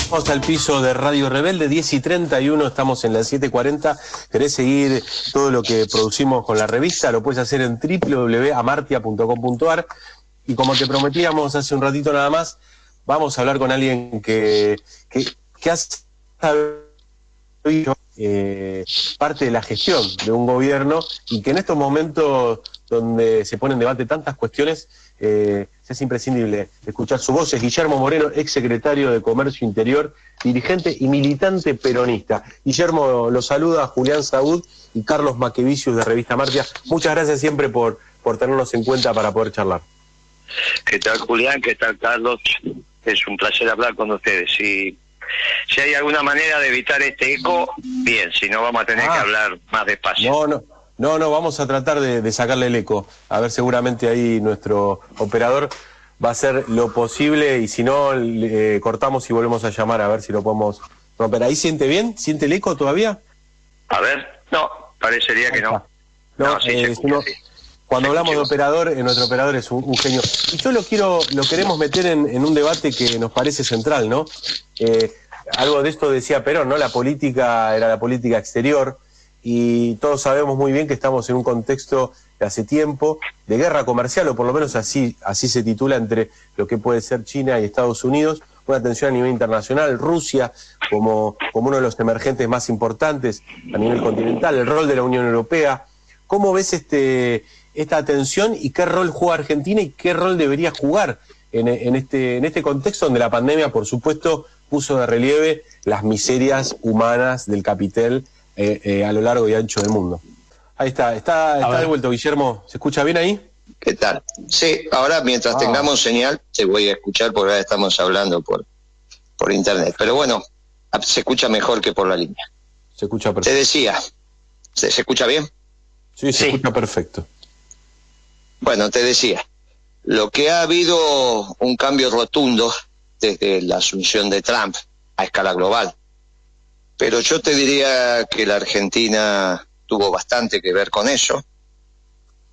Vamos al piso de Radio Rebelde, 10:31, estamos en las 7:40. ¿Querés seguir todo lo que producimos con la revista? Lo puedes hacer en www.amartia.com.ar. Y como te prometíamos hace un ratito nada más, vamos a hablar con alguien que hace parte de la gestión de un gobierno y que en estos momentos donde se ponen en debate tantas cuestiones, se hace imprescindible escuchar su voz. Es Guillermo Moreno, exsecretario de Comercio Interior, dirigente y militante peronista. Guillermo, lo saluda Julián Saúd y Carlos Maquevicius de Revista Amartia. Muchas gracias siempre por tenernos en cuenta para poder charlar. ¿Qué tal, Julián? ¿Qué tal, Carlos? Es un placer hablar con ustedes. Si hay alguna manera de evitar este eco, bien, si no vamos a tener que hablar más despacio. No, vamos a tratar de sacarle el eco. A ver, seguramente ahí nuestro operador va a hacer lo posible y si no, cortamos y volvemos a llamar a ver si lo podemos romper. ¿Ahí siente bien? ¿Siente el eco todavía? A ver, no, parecería que no. No, sí, se escucha, sí. Cuando hablamos de operador, nuestro operador es un genio. Y yo lo queremos meter en un debate que nos parece central, ¿no? Algo de esto decía Perón, ¿no? La política era la política exterior y todos sabemos muy bien que estamos en un contexto de hace tiempo de guerra comercial, o por lo menos así se titula, entre lo que puede ser China y Estados Unidos, una tensión a nivel internacional, Rusia como uno de los emergentes más importantes a nivel continental, el rol de la Unión Europea. ¿Cómo ves esta tensión y qué rol juega Argentina y qué rol debería jugar en este contexto donde la pandemia, por supuesto, puso de relieve las miserias humanas del capital a lo largo y ancho del mundo? Ahí está de vuelta, Guillermo. ¿Se escucha bien ahí? ¿Qué tal? Sí, ahora mientras tengamos señal te voy a escuchar porque ahora estamos hablando por internet. Pero bueno, se escucha mejor que por la línea. Se escucha perfecto. Te decía, ¿se escucha bien? Sí, se escucha perfecto. Bueno, te decía, lo que ha habido un cambio rotundo desde la asunción de Trump a escala global. Pero yo te diría que la Argentina tuvo bastante que ver con eso.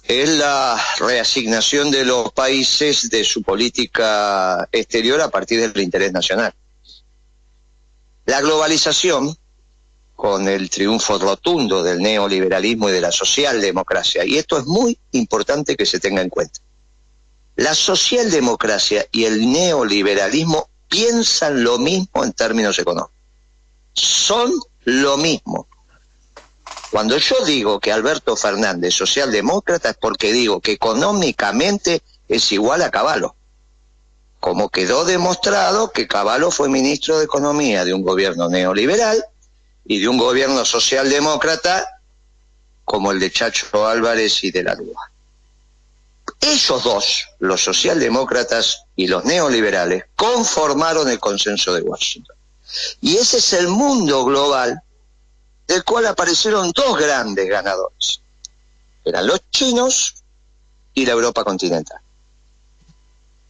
Es la reasignación de los países de su política exterior a partir del interés nacional. La globalización, con el triunfo rotundo del neoliberalismo y de la socialdemocracia, y esto es muy importante que se tenga en cuenta. La socialdemocracia y el neoliberalismo piensan lo mismo en términos económicos. Son lo mismo. Cuando yo digo que Alberto Fernández es socialdemócrata es porque digo que económicamente es igual a Cavallo. Como quedó demostrado que Cavallo fue ministro de Economía de un gobierno neoliberal y de un gobierno socialdemócrata como el de Chacho Álvarez y de la Rúa. Ellos dos, los socialdemócratas y los neoliberales, conformaron el consenso de Washington. Y ese es el mundo global del cual aparecieron dos grandes ganadores. Eran los chinos y la Europa continental.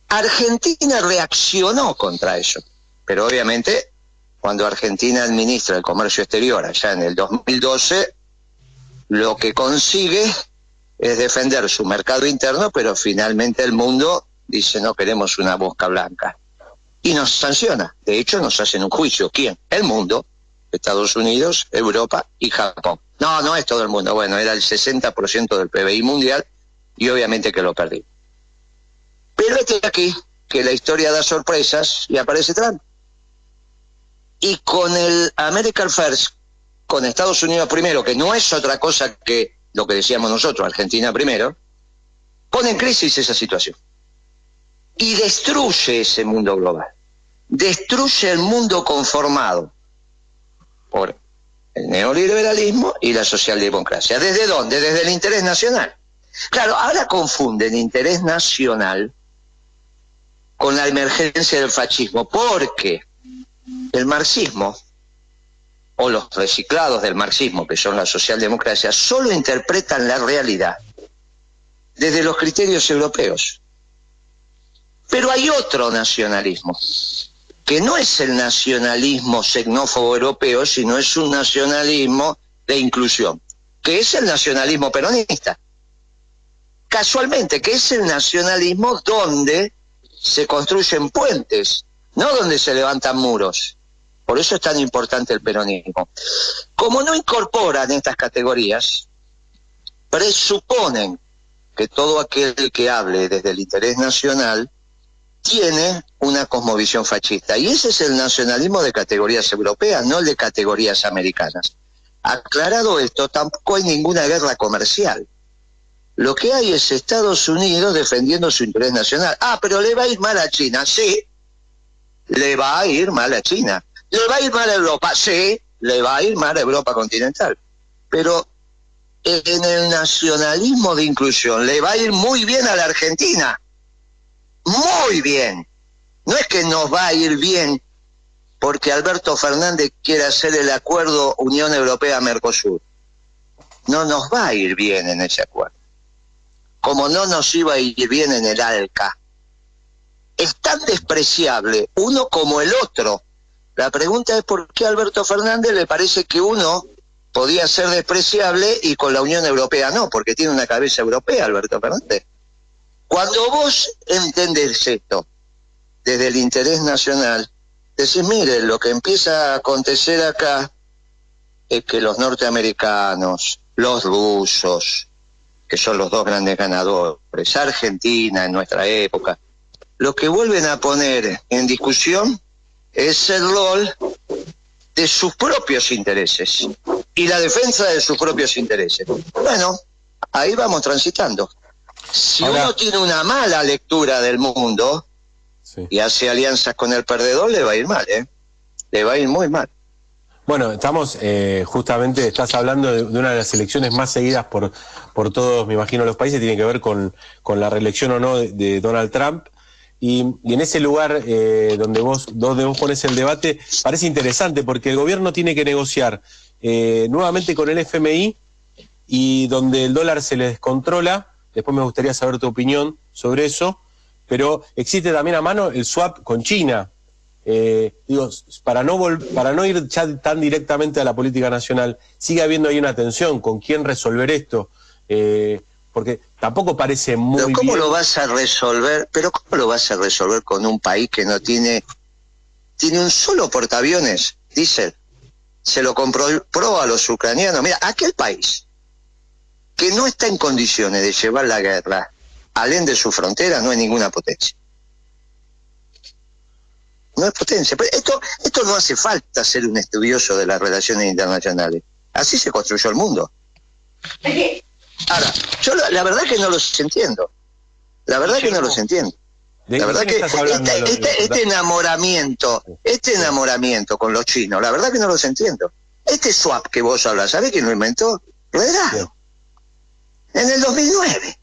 Argentina reaccionó contra eso, pero obviamente cuando Argentina administra el comercio exterior allá en el 2012, lo que consigue es defender su mercado interno, pero finalmente el mundo dice no queremos una mosca blanca. Y nos sanciona. De hecho, nos hacen un juicio. ¿Quién? El mundo. Estados Unidos, Europa y Japón. No es todo el mundo. Bueno, era el 60% del PBI mundial y obviamente que lo perdí. Pero aquí que la historia da sorpresas y aparece Trump. Y con el American First, con Estados Unidos primero, que no es otra cosa que lo que decíamos nosotros, Argentina primero, pone en crisis esa situación. Y destruye ese mundo global. Destruye el mundo conformado por el neoliberalismo y la socialdemocracia. ¿Desde dónde? Desde el interés nacional. Claro, ahora confunden interés nacional con la emergencia del fascismo, porque el marxismo, o los reciclados del marxismo, que son la socialdemocracia, solo interpretan la realidad desde los criterios europeos. Pero hay otro nacionalismo, que no es el nacionalismo xenófobo europeo, sino es un nacionalismo de inclusión, que es el nacionalismo peronista. Casualmente, que es el nacionalismo donde se construyen puentes, no donde se levantan muros. Por eso es tan importante el peronismo. Como no incorporan estas categorías, presuponen que todo aquel que hable desde el interés nacional tiene una cosmovisión fascista. Y ese es el nacionalismo de categorías europeas, no el de categorías americanas. Aclarado esto, tampoco hay ninguna guerra comercial. Lo que hay es Estados Unidos defendiendo su interés nacional. Ah, pero le va a ir mal a China, sí. Le va a ir mal a China. ¿Le va a ir mal a Europa? Sí, le va a ir mal a Europa continental. Pero en el nacionalismo de inclusión le va a ir muy bien a la Argentina. Muy bien. No es que nos va a ir bien porque Alberto Fernández quiere hacer el acuerdo Unión Europea-Mercosur. No nos va a ir bien en ese acuerdo. Como no nos iba a ir bien en el ALCA. Es tan despreciable uno como el otro. La pregunta es por qué a Alberto Fernández le parece que uno podía ser despreciable y con la Unión Europea no, porque tiene una cabeza europea Alberto Fernández. Cuando vos entendés esto desde el interés nacional, decís, mire, lo que empieza a acontecer acá es que los norteamericanos, los rusos, que son los dos grandes ganadores, Argentina en nuestra época, lo que vuelven a poner en discusión es el rol de sus propios intereses y la defensa de sus propios intereses. Bueno, ahí vamos transitando. Si ahora, uno tiene una mala lectura del mundo sí, y hace alianzas con el perdedor, le va a ir mal, ¿eh? Le va a ir muy mal. bueno, estamos justamente, estás hablando de una de las elecciones más seguidas por todos, me imagino, los países, tiene que ver con la reelección o no de Donald Trump. Y en ese lugar donde vos pones el debate, parece interesante porque el gobierno tiene que negociar nuevamente con el FMI y donde el dólar se le descontrola. Después me gustaría saber tu opinión sobre eso, pero existe también a mano el swap con China. Digo, para no ir ya tan directamente a la política nacional, sigue habiendo ahí una tensión con quién resolver esto. Porque tampoco parece muy Pero ¿cómo bien. lo vas a resolver? Pero ¿cómo lo vas a resolver con un país que no tiene un solo portaaviones? Dice, se lo compró a los ucranianos. Mira, aquel país que no está en condiciones de llevar la guerra alén de su frontera no es ninguna potencia. No es potencia. Pero esto no hace falta ser un estudioso de las relaciones internacionales. Así se construyó el mundo. Ahora, yo la verdad que no los entiendo. La verdad que no los entiendo. La verdad que este enamoramiento con los chinos, la verdad que no los entiendo. Este swap que vos hablas, ¿sabés quién lo inventó? Redrado. En el 2009.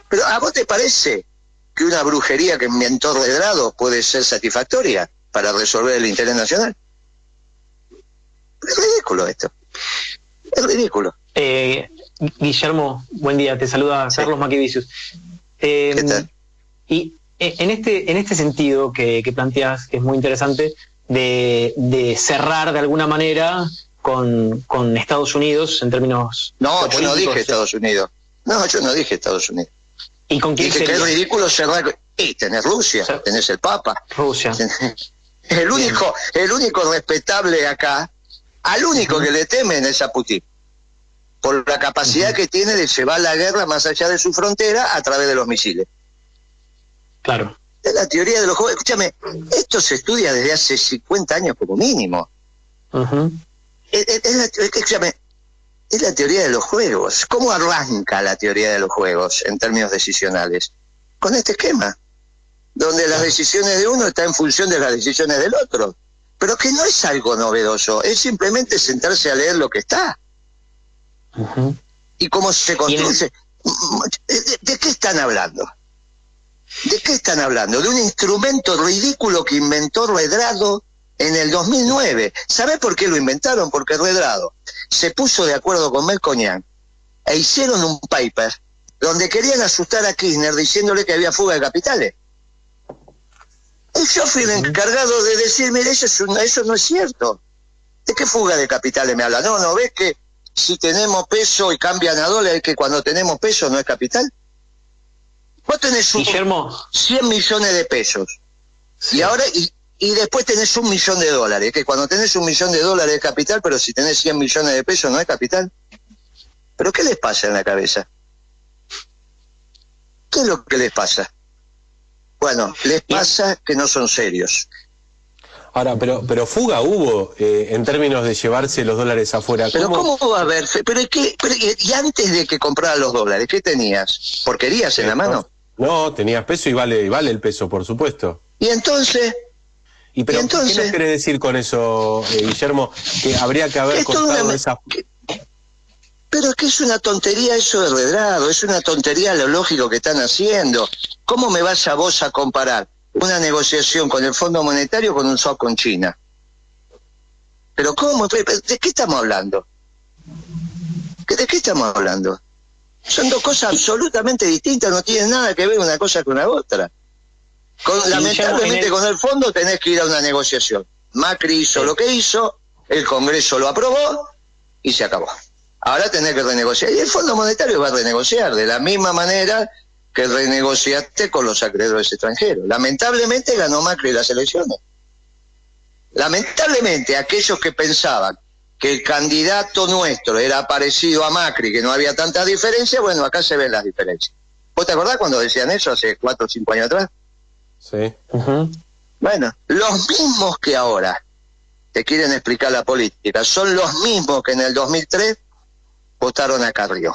Pero ¿a vos te parece que una brujería que inventó Redrado puede ser satisfactoria para resolver el interés nacional? Es ridículo esto. Es ridículo. Guillermo, buen día, te saluda Carlos Maquivicius. ¿Qué tal? Y en este sentido que planteas, que es muy interesante, de cerrar de alguna manera con Estados Unidos en términos No, yo no dije Estados Unidos. No, yo no dije Estados Unidos. ¿Y con quién dije sería? que es ridículo cerrar. Y tenés Rusia, tenés el Papa. Rusia. El único respetable acá, al único que le temen es a Putin. Por la capacidad que tiene de llevar la guerra más allá de su frontera a través de los misiles. Claro. Es la teoría de los juegos. Escúchame, esto se estudia desde hace 50 años como mínimo. Escúchame, es la teoría de los juegos. ¿Cómo arranca la teoría de los juegos en términos decisionales? Con este esquema, donde las decisiones de uno están en función de las decisiones del otro. Pero que no es algo novedoso, es simplemente sentarse a leer lo que está. ¿Y cómo se construye? ¿De qué están hablando? ¿De qué están hablando? De un instrumento ridículo que inventó Redrado en el 2009. ¿Sabés por qué lo inventaron? Porque Redrado se puso de acuerdo con Melconian e hicieron un paper donde querían asustar a Kirchner diciéndole que había fuga de capitales. Y yo fui el encargado de decir, mire, eso no es cierto. ¿De qué fuga de capitales me habla? No, ¿ves que si tenemos peso y cambian a dólares, que cuando tenemos peso no es capital? Vos tenés 100 millones de pesos. Sí. Y ahora y después tenés $1 millón, que cuando tenés $1 millón es capital, pero si tenés 100 millones de pesos no es capital. ¿Pero qué les pasa en la cabeza? ¿Qué es lo que les pasa? Bueno, les pasa que no son serios. Ahora, pero fuga hubo en términos de llevarse los dólares afuera. Pero ¿cómo va a haber? Y antes de que compraras los dólares, ¿qué tenías? ¿Porquerías en la mano? No, tenías peso y vale el peso, por supuesto. ¿Y entonces? ¿Qué nos quiere decir con eso, Guillermo? Que habría que haber cortado esa... Pero es que es una tontería eso de Redrado, es una tontería lo lógico que están haciendo. ¿Cómo me vas a vos a comparar una negociación con el Fondo Monetario con un swap con China? ¿Pero cómo? ¿De qué estamos hablando? ¿De qué estamos hablando? Son dos cosas absolutamente distintas, no tienen nada que ver una cosa con la otra. Lamentablemente con el fondo tenés que ir a una negociación. Macri hizo lo que hizo, el Congreso lo aprobó y se acabó. Ahora tenés que renegociar. Y el Fondo Monetario va a renegociar de la misma manera que renegociaste con los acreedores extranjeros. Lamentablemente ganó Macri las elecciones. Lamentablemente aquellos que pensaban que el candidato nuestro era parecido a Macri, que no había tanta diferencia, bueno, acá se ven las diferencias. ¿Vos te acordás cuando decían eso hace 4 o 5 años atrás? Sí. Bueno, los mismos que ahora te quieren explicar la política son los mismos que en el 2003 votaron a Carrió,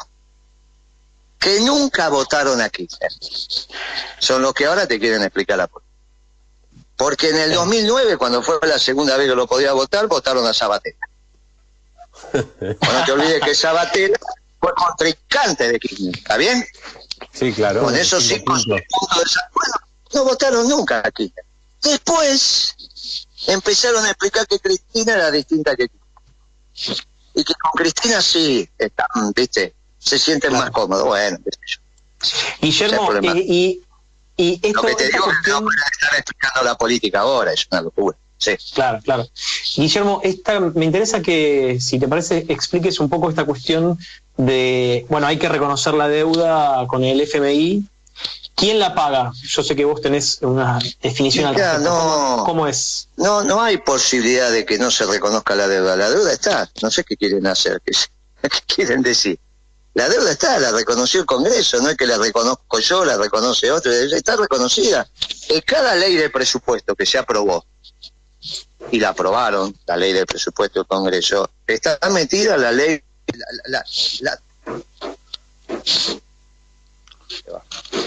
que nunca votaron a Kirchner. Son los que ahora te quieren explicar la política. Porque en el 2009, cuando fue la segunda vez que lo podía votar, votaron a Sabatella. No te olvides que Sabatella fue contrincante de Kirchner, ¿está bien? Sí, claro. Con esos 5 puntos de bueno, no votaron nunca a Kirchner. Después empezaron a explicar que Cristina era distinta que Kirchner. Y que con Cristina sí, están, ¿viste? Se sienten más cómodos. Bueno, qué sé yo. Guillermo, y esto, lo que te digo es que no pueden estar explicando la política ahora, es una locura. Sí. Claro. Guillermo, me interesa que, si te parece, expliques un poco esta cuestión de, bueno, hay que reconocer la deuda con el FMI. ¿Quién la paga? Yo sé que vos tenés una definición al respecto. ¿Cómo es? No hay posibilidad de que no se reconozca la deuda. La deuda está. No sé qué quieren hacer, qué quieren decir. La deuda está, la reconoció el Congreso, no es que la reconozco yo, la reconoce otro, está reconocida. En cada ley de presupuesto que se aprobó, y la aprobaron, la ley del presupuesto del Congreso, está metida la ley...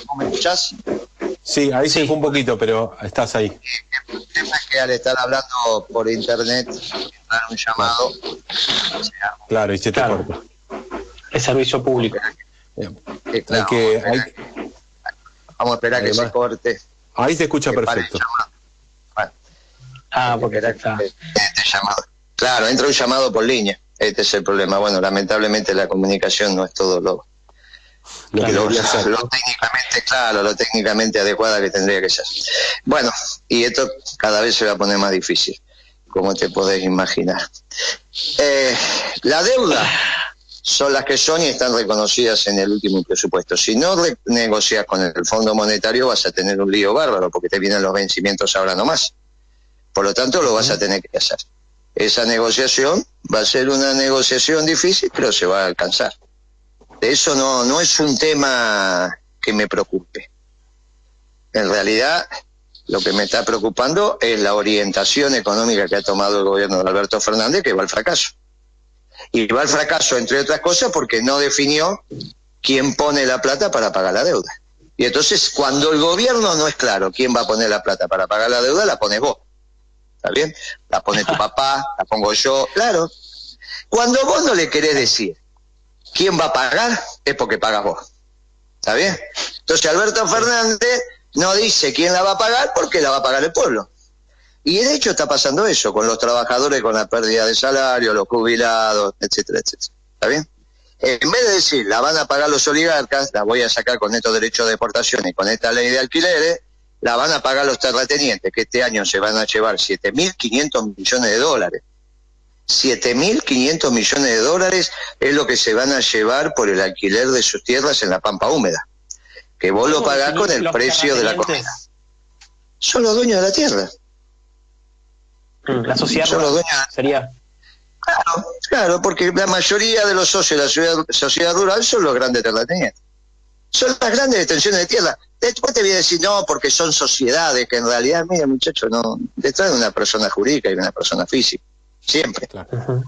¿No me escuchás? Sí, ahí se fue un poquito, pero estás ahí. El tema es que al estar hablando por internet, dar un llamado... Claro, y se te corta. Es servicio público. Claro, vamos a esperar que se corte. Ahí se escucha perfecto. Bueno, porque está. Este llamado. Claro, entra un llamado por línea. Este es el problema. Bueno, lamentablemente la comunicación no es todo lo técnicamente adecuada que tendría que ser. Bueno, y esto cada vez se va a poner más difícil, como te podés imaginar. La deuda son las que son y están reconocidas en el último presupuesto. Si no negocias con el Fondo Monetario vas a tener un lío bárbaro, porque te vienen los vencimientos ahora nomás. Por lo tanto, lo vas a tener que hacer. Esa negociación va a ser una negociación difícil, pero se va a alcanzar. Eso no es un tema que me preocupe. En realidad, lo que me está preocupando es la orientación económica que ha tomado el gobierno de Alberto Fernández, que va al fracaso. Y va al fracaso, entre otras cosas, porque no definió quién pone la plata para pagar la deuda. Y entonces, cuando el gobierno no es claro quién va a poner la plata para pagar la deuda, la pones vos. ¿Está bien? La pone tu papá, la pongo yo, claro. Cuando vos no le querés decir quién va a pagar, es porque pagas vos. ¿Está bien? Entonces Alberto Fernández no dice quién la va a pagar porque la va a pagar el pueblo. Y de hecho está pasando eso con los trabajadores, con la pérdida de salario, los jubilados, etcétera, etcétera. ¿Está bien? En vez de decir, la van a pagar los oligarcas, la voy a sacar con estos derechos de exportación y con esta ley de alquileres, la van a pagar los terratenientes, que este año se van a llevar 7.500 millones de dólares. 7.500 millones de dólares es lo que se van a llevar por el alquiler de sus tierras en la Pampa Húmeda. Que vos lo pagás con el precio de la comida. Son los dueños de la tierra. La sociedad Son los rural dueños. sería. Claro, porque la mayoría de los socios de la sociedad rural son los grandes terratenientes. Son las grandes extensiones de tierra. Después te voy a decir, no, porque son sociedades, que en realidad, mira, muchacho, no, detrás de una persona jurídica y una persona física. Siempre. Ujú.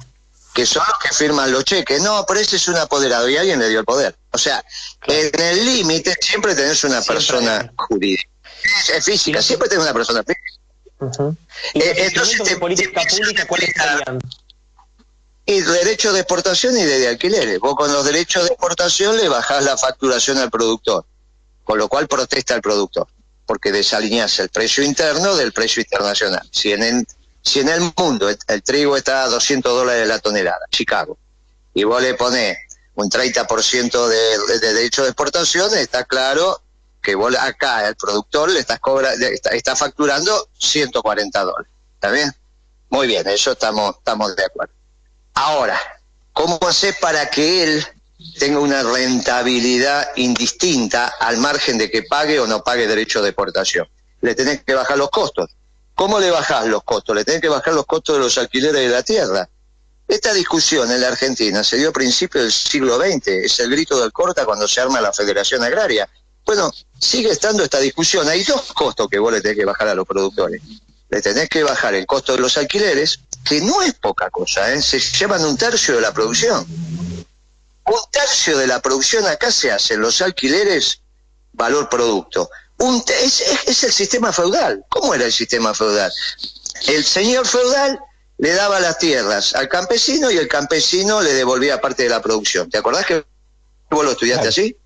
Que son los que firman los cheques. No, pero ese es un apoderado y alguien le dio el poder. O sea, en el límite siempre tenés una persona jurídica. Es física, siempre tenés una persona física. Ujú. ¿Y los instrumentos de política pública cuáles serían? Y derechos de exportación y de alquileres. Vos con los derechos de exportación le bajás la facturación al productor, con lo cual protesta al productor, porque desalineás el precio interno del precio internacional. Si en el mundo el trigo está a $200 la tonelada, Chicago, y vos le ponés un 30% de derecho de exportación, está claro que vos acá el productor le está facturando $140. ¿Está bien? Muy bien, eso estamos de acuerdo. Ahora, ¿cómo hacer para que él tenga una rentabilidad indistinta al margen de que pague o no pague derecho de exportación? Le tenés que bajar los costos. ¿Cómo le bajás los costos? Le tenés que bajar los costos de los alquileres de la tierra. Esta discusión en la Argentina se dio a principios del siglo XX. Es el grito del Corta cuando se arma la Federación Agraria. Bueno, sigue estando esta discusión. Hay dos costos que vos le tenés que bajar a los productores. Le tenés que bajar el costo de los alquileres, que no es poca cosa, ¿eh? Se llevan 1/3 de la producción. 1/3 de la producción acá se hace en los alquileres, valor producto. Es el sistema feudal. ¿Cómo era el sistema feudal? El señor feudal le daba las tierras al campesino y el campesino le devolvía parte de la producción. ¿Te acordás que vos lo estudiaste así?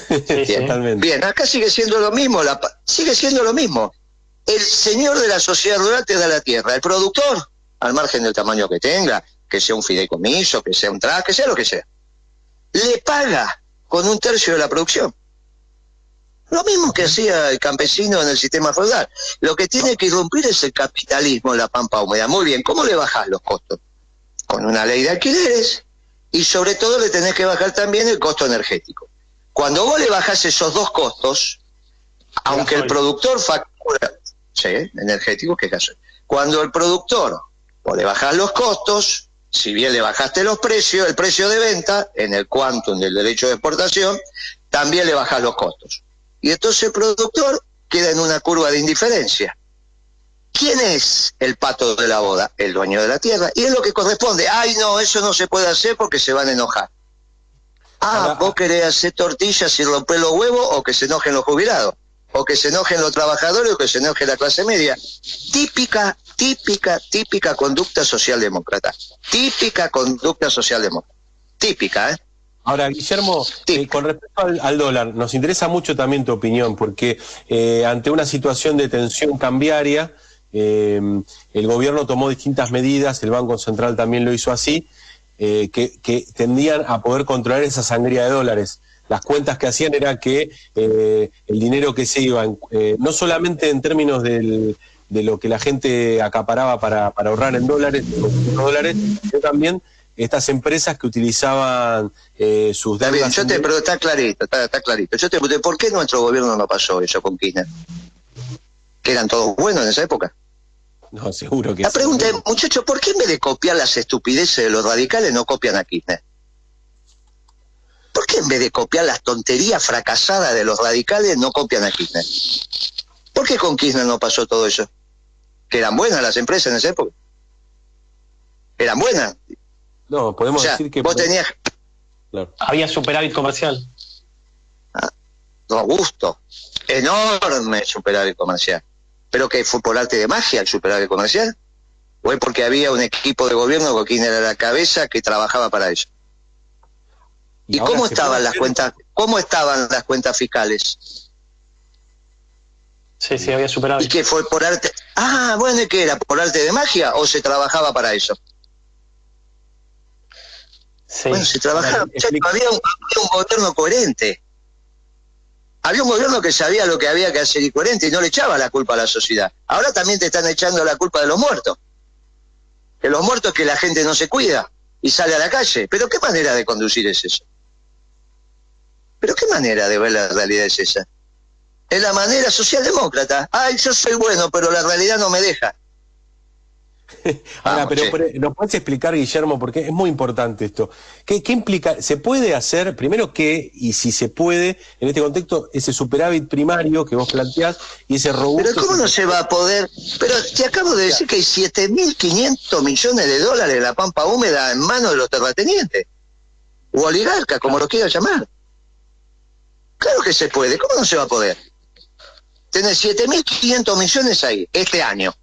Sí. Totalmente. Bien, acá sigue siendo lo mismo, sigue siendo lo mismo. El señor de la sociedad rural te da la tierra, el productor, al margen del tamaño que tenga, que sea un fideicomiso, que sea un traje, que sea lo que sea, le paga con 1/3 de la producción. Lo mismo que hacía el campesino en el sistema feudal. Lo que tiene que irrumpir es el capitalismo en la pampa húmeda. Muy bien, ¿cómo le bajás los costos? Con una ley de alquileres y sobre todo le tenés que bajar también el costo energético. Cuando vos le bajás esos dos costos, aunque el productor factura, sí, energético, ¿qué caso? Cuando el productor, vos le bajás los costos, si bien le bajaste los precios, el precio de venta, en el quantum del derecho de exportación, también le bajás los costos. Y entonces el productor queda en una curva de indiferencia. ¿Quién es el pato de la boda? El dueño de la tierra. Y es lo que corresponde. Ay, no, eso no se puede hacer porque se van a enojar. Ah, vos querés hacer tortillas y romper los huevos, o que se enojen los jubilados, o que se enojen los trabajadores, o que se enoje la clase media. Típica conducta socialdemócrata. Típica conducta socialdemócrata. Típica, ¿eh? Ahora, Guillermo, con respecto al dólar, nos interesa mucho también tu opinión, porque ante una situación de tensión cambiaria, el gobierno tomó distintas medidas, el Banco Central también lo hizo así, que tendían a poder controlar esa sangría de dólares. Las cuentas que hacían era que el dinero que se iba, no solamente en términos de lo que la gente acaparaba para ahorrar en dólares, sino también estas empresas que utilizaban sus deudas. Está bien, pero está clarito. Yo te pregunté, ¿por qué nuestro gobierno no pasó eso con Kirchner? ¿Que eran todos buenos en esa época? No, seguro que La sí. pregunta es, muchachos, ¿por qué en vez de copiar las estupideces de los radicales no copian a Kirchner? ¿Por qué en vez de copiar las tonterías fracasadas de los radicales no copian a Kirchner? ¿Por qué con Kirchner no pasó todo eso? ¿Que eran buenas las empresas en esa época? ¿Eran buenas? No, podemos O sea, decir que... vos tenías... Claro. Había superávit comercial. Robusto, enorme superávit comercial. ¿Pero que fue por arte de magia el superávit comercial? ¿O es porque había un equipo de gobierno con quien era la cabeza que trabajaba para eso? ¿Y ahora cómo se estaban puede las hacer- cuentas? ¿Cómo estaban las cuentas fiscales? Sí, había ¿Y superávit. qué fue por arte? Ah, bueno, ¿y qué era? ¿Por arte de magia o se trabajaba para eso? Sí. Bueno, se trabajaba, Ahora, explica. había un gobierno coherente. Había un gobierno que sabía lo que había que hacer y coherente y no le echaba la culpa a la sociedad. Ahora también te están echando la culpa de los muertos. Que los muertos es que la gente no se cuida y sale a la calle. ¿Pero qué manera de conducir es eso? ¿Pero qué manera de ver la realidad es esa? Es la manera socialdemócrata. Ay, yo soy bueno, pero la realidad no me deja. Ahora, Vamos, pero ¿nos puedes explicar, Guillermo, porque es muy importante esto? ¿Qué implica? ¿Se puede hacer, primero qué, y si se puede, en este contexto, ese superávit primario que vos planteás y ese robusto... Pero ¿cómo no se va a poder? Pero te acabo de decir que hay 7.500 millones de dólares en la pampa húmeda en manos de los terratenientes, o oligarcas, como lo quieras llamar. Claro que se puede, ¿cómo no se va a poder? Tenés 7.500 millones ahí, este año.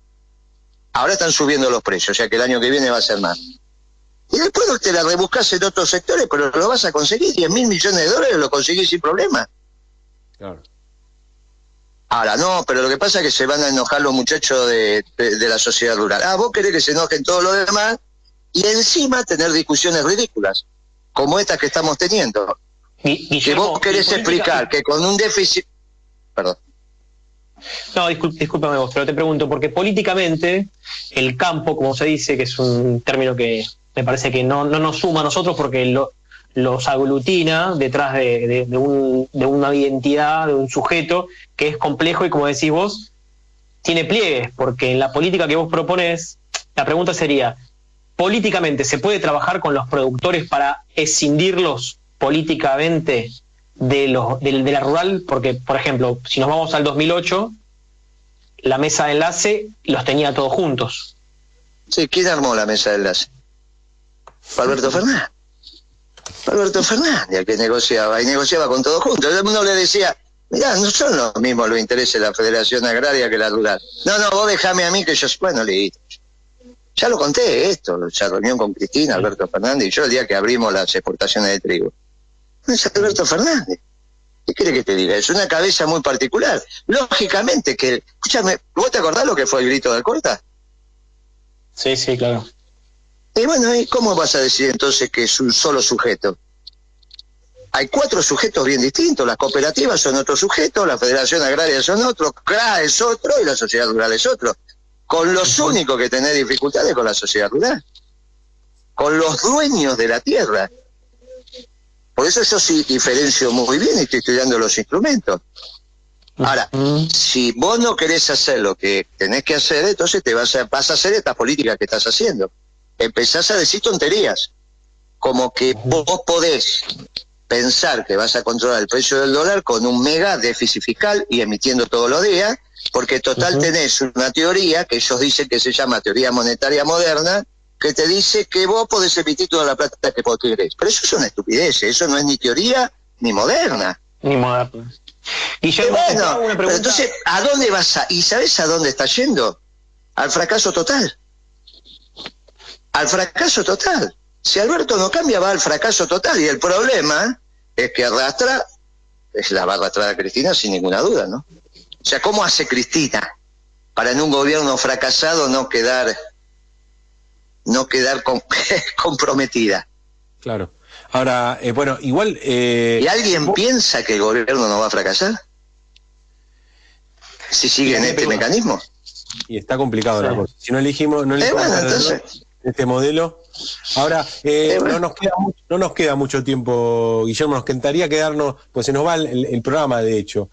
Ahora están subiendo los precios, o sea que el año que viene va a ser más. Y después te la rebuscás en otros sectores, pero lo vas a conseguir. 10.000 millones de dólares lo conseguís sin problema. Claro. Ahora, no, pero lo que pasa es que se van a enojar los muchachos de la sociedad rural. Ah, vos querés que se enojen todos los demás y encima tener discusiones ridículas, como estas que estamos teniendo. Que vos querés explicar que con un déficit... Perdón. No, discúlpame vos, pero te pregunto, porque políticamente el campo, como se dice, que es un término que me parece que no nos suma a nosotros porque los aglutina detrás de una identidad, de un sujeto que es complejo y, como decís vos, tiene pliegues, porque en la política que vos proponés, la pregunta sería, ¿políticamente se puede trabajar con los productores para escindirlos políticamente de la rural? Porque, por ejemplo, si nos vamos al 2008, la mesa de enlace los tenía todos juntos. Sí, ¿quién armó la mesa de enlace? Alberto Fernández. Alberto Fernández, el que negociaba, y negociaba con todos juntos. Todo el mundo le decía, mirá, no son los mismos los intereses de la Federación Agraria que la rural. No, vos dejame a mí que yo... Bueno, listo. Ya lo conté esto, esa reunión con Cristina, Alberto Fernández y yo el día que abrimos las exportaciones de trigo. No es Alberto Fernández. ¿Qué quiere que te diga? Es una cabeza muy particular. Lógicamente que... Escúchame, ¿vos te acordás lo que fue el grito de Corta? Sí, claro. Y bueno, ¿y cómo vas a decir entonces que es un solo sujeto? Hay 4 sujetos bien distintos. Las cooperativas son otro sujeto, la Federación Agraria son otro, CRA es otro y la sociedad rural es otro. Con los únicos que tenés dificultades con la sociedad rural. Con los dueños de la tierra. Por eso yo sí diferencio muy bien y estoy estudiando los instrumentos. Ahora, si vos no querés hacer lo que tenés que hacer, entonces vas a hacer estas políticas que estás haciendo. Empezás a decir tonterías, como que vos podés pensar que vas a controlar el precio del dólar con un mega déficit fiscal y emitiendo todos los días, porque total tenés una teoría que ellos dicen que se llama teoría monetaria moderna, que te dice que vos podés emitir toda la plata que vos querés. Pero eso es una estupidez, eso no es ni teoría ni moderna. Ni moderna. Y yo bueno, pero entonces, ¿a dónde vas ¿y sabés a dónde está yendo? Al fracaso total. Al fracaso total. Si Alberto no cambia, va al fracaso total. Y el problema es que la va a arrastrar a Cristina sin ninguna duda, ¿no? O sea, ¿cómo hace Cristina para en un gobierno fracasado no quedar comprometida? Claro. Ahora, bueno, igual... ¿Y alguien piensa que el gobierno no va a fracasar? Si sigue en este mecanismo. Y está complicado la cosa. Si no elegimos este modelo. Ahora, no nos queda mucho tiempo, Guillermo. Nos encantaría quedarnos, pues se nos va el programa, de hecho.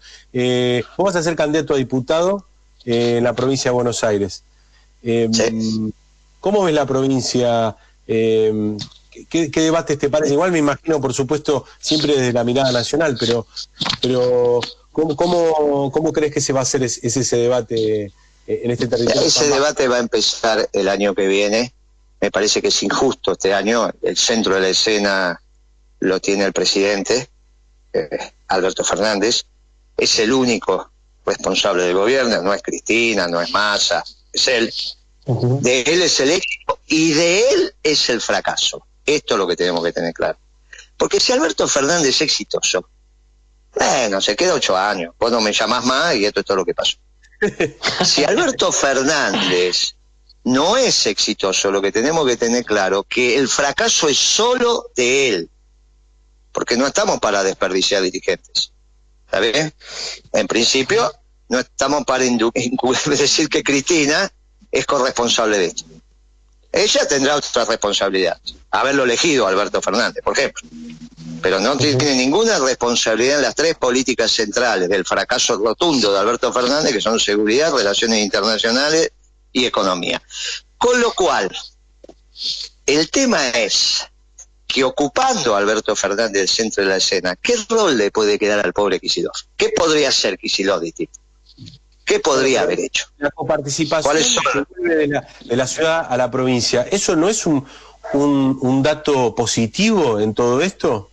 Vos vas a ser candidato a diputado en la provincia de Buenos Aires. Sí. ¿Cómo ves la provincia? ¿Qué debates te parecen? Igual me imagino, por supuesto, siempre desde la mirada nacional, pero ¿cómo crees que se va a hacer ese debate en este territorio? Ese debate va a empezar el año que viene. Me parece que es injusto este año. El centro de la escena lo tiene el presidente, Alberto Fernández. Es el único responsable del gobierno, no es Cristina, no es Massa, es él. De él es el éxito y de él es el fracaso. Esto es lo que tenemos que tener claro. Porque si Alberto Fernández es exitoso, bueno, se queda 8 años, vos no me llamás más y esto es todo lo que pasó. Si Alberto Fernández no es exitoso, lo que tenemos que tener claro que el fracaso es solo de él, porque no estamos para desperdiciar dirigentes, ¿está bien? En principio, no estamos para decir que Cristina es corresponsable de esto. Ella tendrá otra responsabilidad, haberlo elegido a Alberto Fernández, por ejemplo, pero no tiene ninguna responsabilidad en las 3 políticas centrales del fracaso rotundo de Alberto Fernández, que son seguridad, relaciones internacionales y economía. Con lo cual, el tema es que ocupando a Alberto Fernández el centro de la escena, ¿qué rol le puede quedar al pobre Kicillof? ¿Qué podría hacer Kicillof distinto? ¿Qué podría haber hecho? La coparticipación ¿Cuáles son? de la ciudad a la provincia, ¿eso no es un dato positivo en todo esto?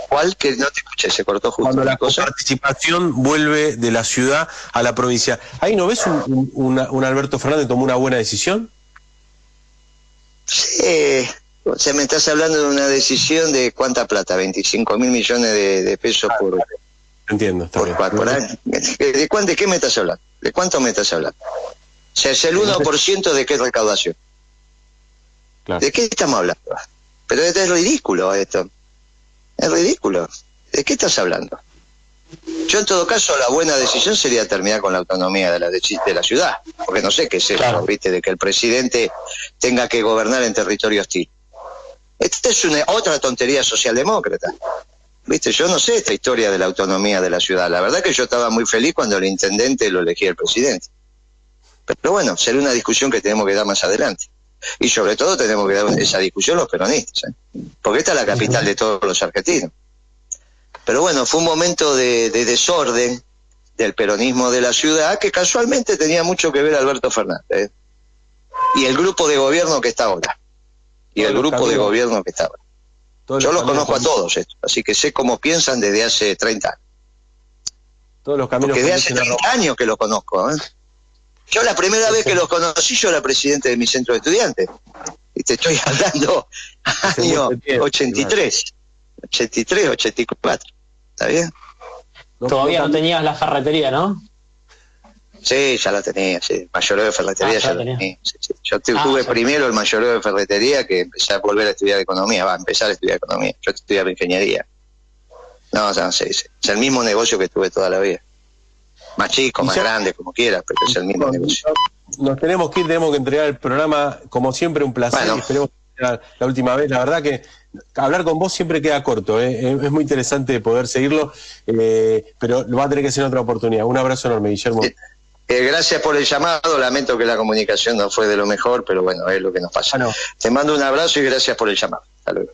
¿Cuál? Que no te escuché, se cortó justo. Cuando la cosa. coparticipación vuelve de la ciudad a la provincia, ¿ahí no ves un Alberto Fernández tomó una buena decisión? Sí. O sea, me estás hablando de una decisión de ¿cuánta plata? 25.000 millones de pesos por... Entiendo, está bien. Por año. ¿De qué me estás hablando? ¿De cuánto me estás hablando? O sea, es el 1% de qué recaudación. Claro. ¿De qué estamos hablando? Pero es ridículo esto. Es ridículo. ¿De qué estás hablando? Yo en todo caso la buena decisión sería terminar con la autonomía de la ciudad. Porque no sé qué es eso, Claro. ¿viste? De que el presidente tenga que gobernar en territorio hostil. Esta es otra tontería socialdemócrata. Viste, yo no sé esta historia de la autonomía de la ciudad. La verdad que yo estaba muy feliz cuando el intendente lo elegía el presidente. Pero bueno, será una discusión que tenemos que dar más adelante. Y sobre todo tenemos que dar esa discusión los peronistas, ¿eh? Porque esta es la capital de todos los argentinos. Pero bueno, fue un momento de desorden del peronismo de la ciudad que casualmente tenía mucho que ver Alberto Fernández, ¿eh? Y el grupo de gobierno que está ahora. Y el grupo de gobierno que está ahora. Yo los conozco a todos estos, así que sé cómo piensan desde hace 30 años. Todos los caminos Porque desde hace conducen a 30 años que los conozco, ¿eh? Yo la primera vez que los conocí, yo era presidente de mi centro de estudiantes. Y te estoy hablando año 83, 83, 84. ¿Está bien? Todavía no tenías la ferretería, ¿no? Sí, ya la tenía, sí. Mayoreo de ferretería ya la tenía. Sí, sí. Yo tuve sí. primero el mayoreo de ferretería que empecé a volver a estudiar economía. Va a empezar a estudiar economía. Yo estudiaba ingeniería. No, sí. Es el mismo negocio que tuve toda la vida. Más chico, más grande, como quieras, pero es el mismo negocio. Nos tenemos que ir, tenemos que entregar el programa, como siempre, un placer. Bueno. Y esperemos que sea la última vez. La verdad que hablar con vos siempre queda corto, ¿eh? Es muy interesante poder seguirlo, pero lo va a tener que ser en otra oportunidad. Un abrazo enorme, Guillermo. Gracias por el llamado, lamento que la comunicación no fue de lo mejor, pero bueno, es lo que nos pasa. Ah, no. Te mando un abrazo y gracias por el llamado. Hasta luego.